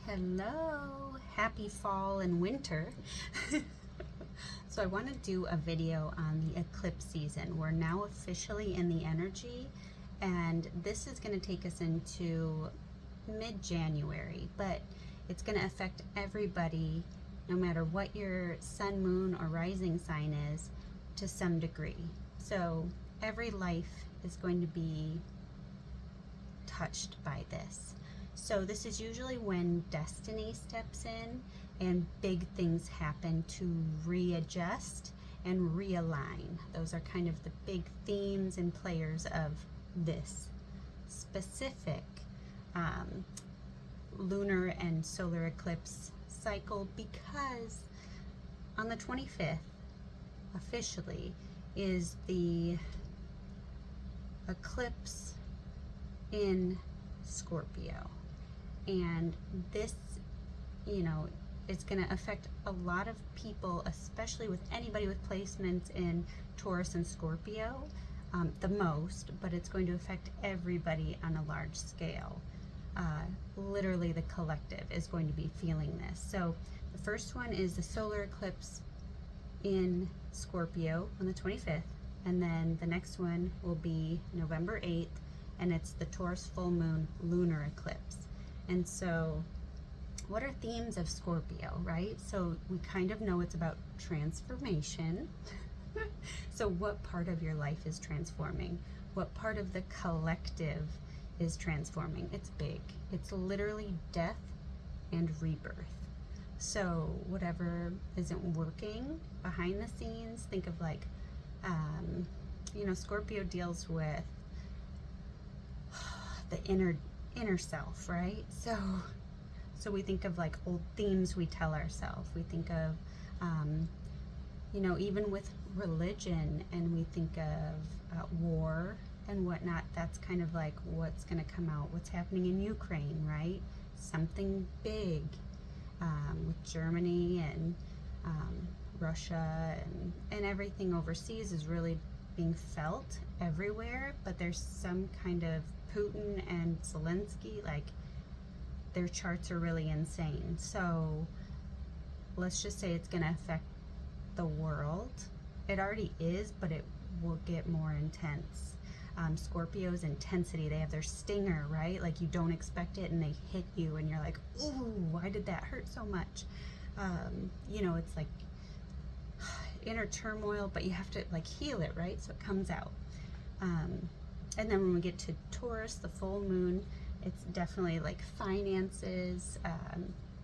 Hello, happy fall and winter. So I want to do a video on the eclipse season. We're now officially in the energy, and this is going to take us into mid-January, but it's going to affect everybody no matter what your sun, moon, or rising sign is to some degree. So every life is going to be touched by this. So this is usually when destiny steps in and big things happen to readjust and realign. Those are kind of the big themes and players of this specific lunar and solar eclipse cycle, because on the 25th officially is the eclipse in Scorpio. And this, it's going to affect a lot of people, especially with anybody with placements in Taurus and Scorpio, the most, but it's going to affect everybody on a large scale. Literally the collective is going to be feeling this. So the first one is the solar eclipse in Scorpio on the 25th, and then the next one will be November 8th, and it's the Taurus full moon lunar eclipse. And so what are themes of Scorpio, right? So we kind of know it's about transformation. So what part of your life is transforming? What part of the collective is transforming? It's big. It's literally death and rebirth. So whatever isn't working behind the scenes, think of like, Scorpio deals with the inner self, right? So we think of like old themes we tell ourselves. We think of, even with religion, and we think of war and whatnot. That's kind of like what's going to come out. What's happening in Ukraine, right? Something big with Germany and Russia and everything overseas is really being felt everywhere. But there's some kind of Putin and Zelensky, like their charts are really insane. So let's just say it's going to affect the world. It already is, but it will get more intense. Scorpio's intensity, they have their stinger, right? Like you don't expect it and they hit you and you're like, ooh, why did that hurt so much? It's like inner turmoil, but you have to like heal it, right? So it comes out. And then when we get to Taurus, the full moon, it's definitely like finances.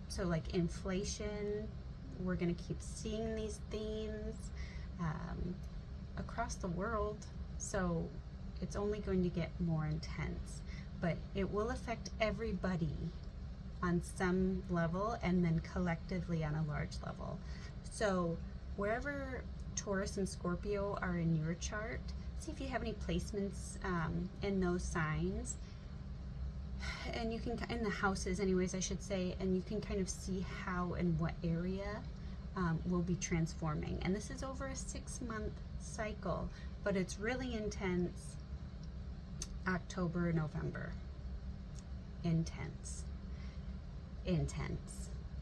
So like inflation, we're going to keep seeing these themes across the world. So it's only going to get more intense, but it will affect everybody on some level and then collectively on a large level. So wherever Taurus and Scorpio are in your chart, see if you have any placements in those signs, and you can, in the houses anyways I should say, and you can kind of see how and what area will be transforming. And this is over a 6-month cycle, but it's really intense. October, November, intense.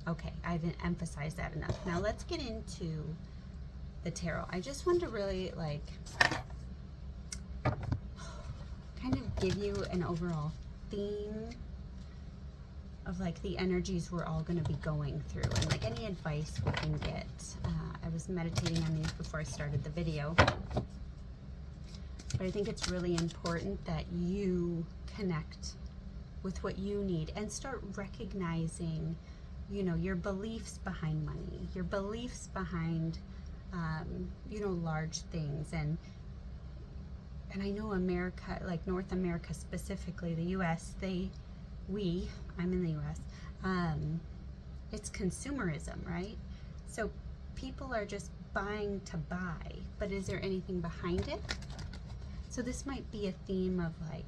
Okay, I didn't emphasize that enough. Now let's get into the tarot. I just want to really like kind of give you an overall theme of like the energies we're all going to be going through, and like any advice we can get. I was meditating on these before I started the video, but I think it's really important that you connect with what you need and start recognizing, your beliefs behind money, your beliefs behind, large things. And I know America, like North America specifically, the US, I'm in the US, it's consumerism, right? So people are just buying to buy, but is there anything behind it? So this might be a theme of like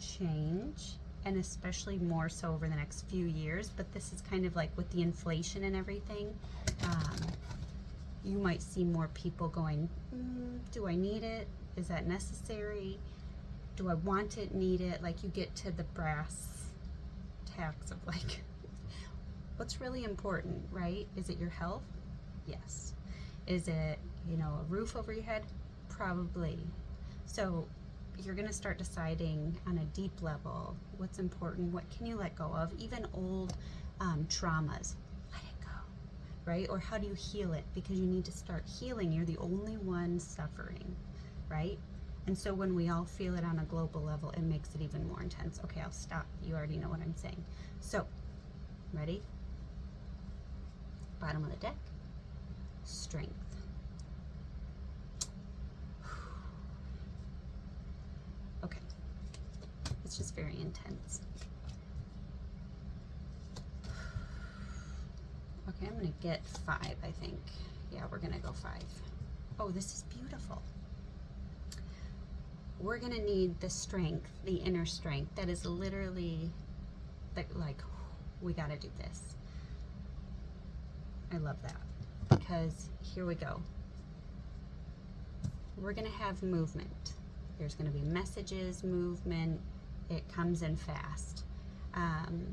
change, and especially more so over the next few years, but this is kind of like with the inflation and everything, you might see more people going, do I need it? Is that necessary? Do I want it, need it? Like you get to the brass tacks of like, What's really important, right? Is it your health? Yes. Is it, you know, a roof over your head? Probably. So you're going to start deciding on a deep level what's important, what can you let go of, even old traumas. Let it go, right? Or how do you heal it? Because you need to start healing. You're the only one suffering, right? And so when we all feel it on a global level, it makes it even more intense. Okay, I'll stop. You already know what I'm saying. So, ready? Bottom of the deck, strength. Okay, it's just very intense. Okay, I'm gonna get 5, I think. Yeah, we're gonna go 5. Oh, this is beautiful. We're gonna need the strength, the inner strength. That is literally like, we gotta do this. I love that, because here we go. We're gonna have movement. There's gonna be messages, movement. It comes in fast. And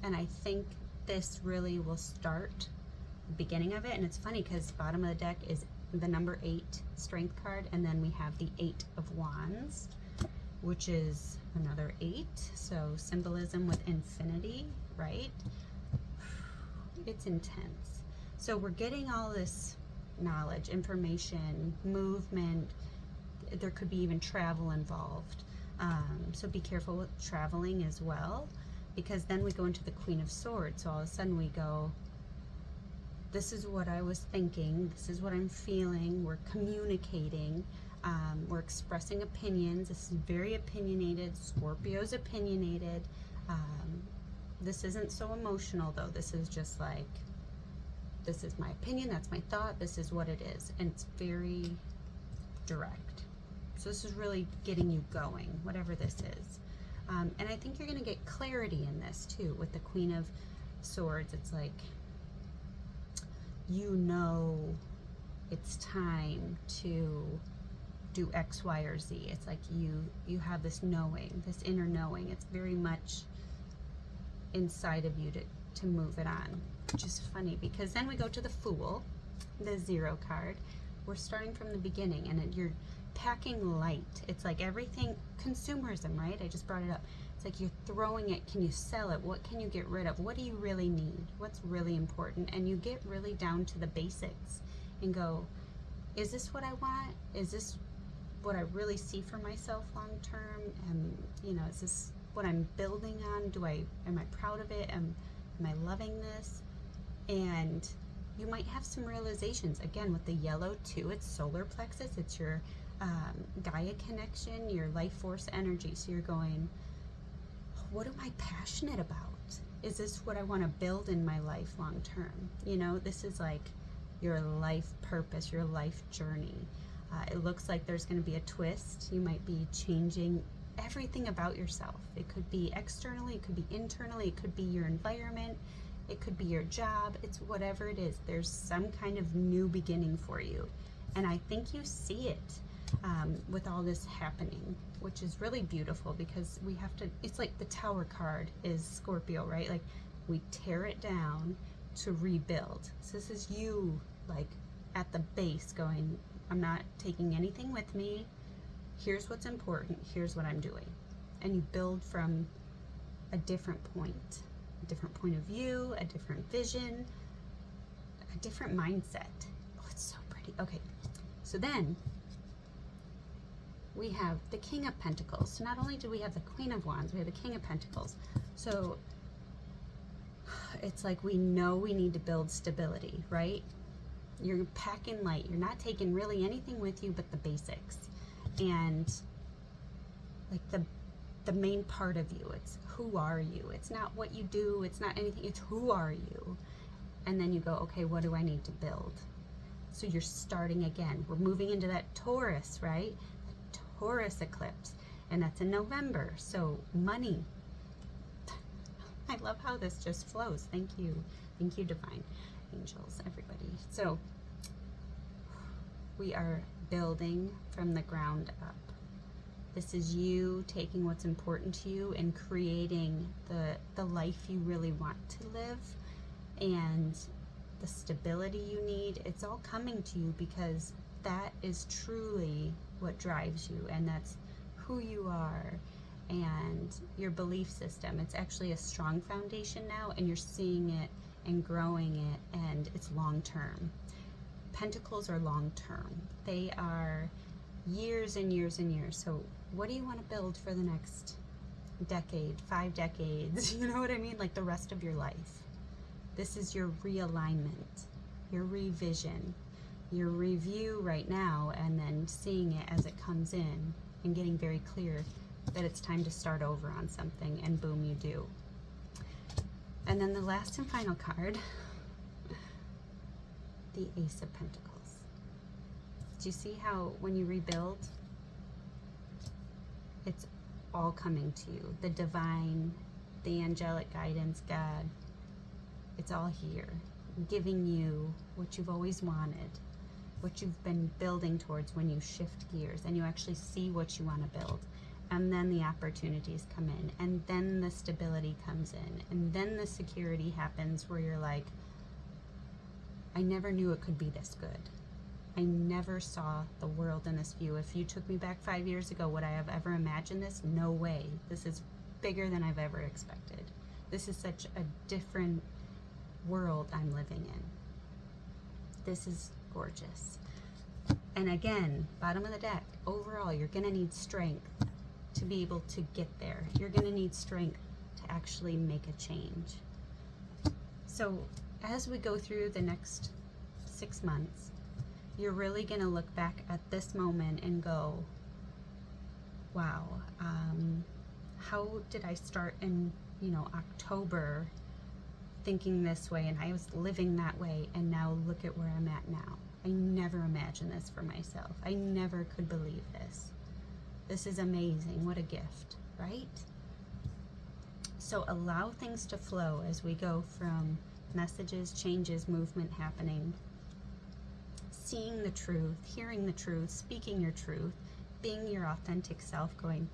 I think this really will start the beginning of it. And it's funny because bottom of the deck is the number 8 strength card, and then we have the 8 of Wands, which is another 8. So symbolism with infinity, right? It's intense. So we're getting all this knowledge, information, movement. There could be even travel involved. So be careful with traveling as well, because then we go into the Queen of Swords. So all of a sudden we go, this is what I was thinking, this is what I'm feeling, we're communicating, we're expressing opinions. This is very opinionated. Scorpio's opinionated. This isn't so emotional though. This is just like, this is my opinion, that's my thought, this is what it is. And it's very direct. So this is really getting you going, whatever this is. And I think you're gonna get clarity in this too with the Queen of Swords. It's like, you know, it's time to do X, Y, or Z. It's like you have this knowing, this inner knowing. It's very much inside of you to move it on, which is funny because then we go to the Fool, the 0 card. We're starting from the beginning, and you're packing light. It's like everything, consumerism, right? I just brought it up. It's like you're throwing it. Can you sell it? What can you get rid of? What do you really need? What's really important? And you get really down to the basics and go, is this what I want? Is this what I really see for myself long term? And you know, is this what I'm building on? Am I proud of it? Am I loving this? And you might have some realizations. Again, with the yellow too, it's solar plexus. It's your Gaia connection, your life force energy. So you're going, what am I passionate about? Is this what I want to build in my life long term? You know, this is like your life purpose, your life journey. It looks like there's going to be a twist. You might be changing everything about yourself. It could be externally, it could be internally, it could be your environment, it could be your job. It's whatever it is. There's some kind of new beginning for you. And I think you see it with all this happening, which is really beautiful because we have to, it's like the Tower card is Scorpio, right? Like we tear it down to rebuild. So this is you like at the base going, I'm not taking anything with me. Here's what's important. Here's what I'm doing. And you build from a different point of view, a different vision, a different mindset. Oh, it's so pretty. Okay, so then we have the King of Pentacles. So not only do we have the Queen of Wands, we have the King of Pentacles. So it's like we know we need to build stability, right? You're packing light. You're not taking really anything with you but the basics. And like the main part of you, it's who are you? It's not what you do, it's not anything, it's who are you? And then you go, okay, what do I need to build? So you're starting again. We're moving into that Taurus, right? The Taurus eclipse, and that's in November. So money. I love how this just flows. Thank you, divine angels, everybody. So we are building from the ground up. This is you taking what's important to you and creating the life you really want to live, and the stability you need. It's all coming to you because that is truly what drives you, and that's who you are and your belief system. It's actually a strong foundation now, and you're seeing it and growing it, and it's long term. Pentacles are long term. They are years and years and years. So what do you want to build for the next decade, 5 decades? You know what I mean? Like the rest of your life. This is your realignment, your revision, your review right now, and then seeing it as it comes in and getting very clear that it's time to start over on something, and boom, you do. And then the last and final card, the Ace of Pentacles. Do you see how when you rebuild, it's all coming to you? The divine, the angelic guidance, God, it's all here, giving you what you've always wanted, what you've been building towards when you shift gears and you actually see what you want to build. And then the opportunities come in, and then the stability comes in, and then the security happens where you're like, I never knew it could be this good. I never saw the world in this view. If you took me back 5 years ago, would I have ever imagined this? No way. This is bigger than I've ever expected. This is such a different world I'm living in. This is gorgeous. And again, bottom of the deck, overall, you're gonna need strength to be able to get there. You're gonna need strength to actually make a change. So as we go through the next 6 months, you're really gonna look back at this moment and go, wow, how did I start in, October thinking this way, and I was living that way, and now look at where I'm at now. I never imagined this for myself. I never could believe this. This is amazing. What a gift, right? So allow things to flow as we go from messages, changes, movement happening, seeing the truth, hearing the truth, speaking your truth, being your authentic self, going,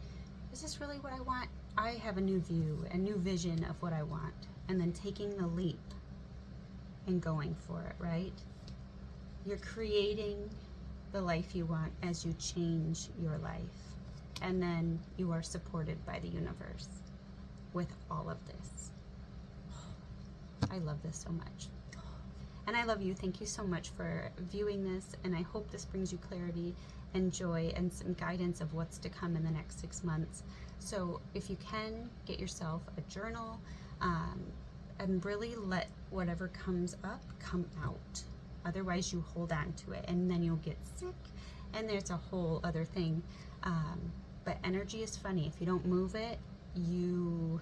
is this really what I want? I have a new view, a new vision of what I want, and then taking the leap and going for it, right? You're creating the life you want as you change your life. And then you are supported by the universe with all of this. I love this so much. And I love you. Thank you so much for viewing this. And I hope this brings you clarity and joy and some guidance of what's to come in the next 6 months. So if you can, get yourself a journal and really let whatever comes up come out. Otherwise you hold on to it and then you'll get sick, and there's a whole other thing. But energy is funny. If you don't move it, you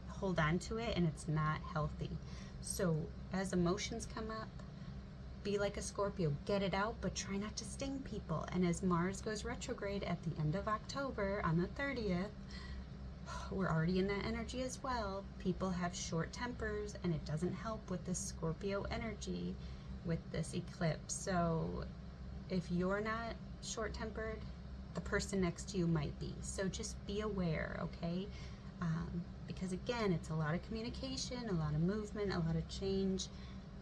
hold on to it, and it's not healthy. So as emotions come up, be like a Scorpio, get it out, but try not to sting people. And as Mars goes retrograde at the end of October on the 30th, we're already in that energy as well. People have short tempers, and it doesn't help with this Scorpio energy with this eclipse. So if you're not short-tempered, the person next to you might be. So just be aware, okay? Because again, it's a lot of communication, a lot of movement, a lot of change.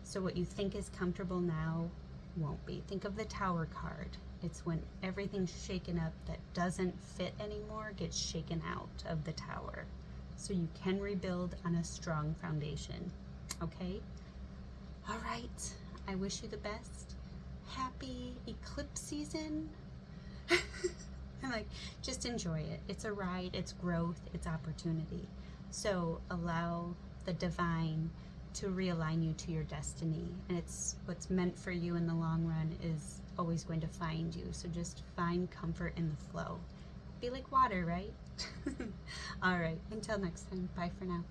So what you think is comfortable now won't be. Think of the Tower card. It's when everything's shaken up that doesn't fit anymore gets shaken out of the Tower. So you can rebuild on a strong foundation, okay? All right, I wish you the best. Happy eclipse season. And just enjoy it. It's a ride, it's growth, it's opportunity. So allow the divine to realign you to your destiny. And it's what's meant for you in the long run is always going to find you. So just find comfort in the flow. Be like water, right? All right, until next time, bye for now.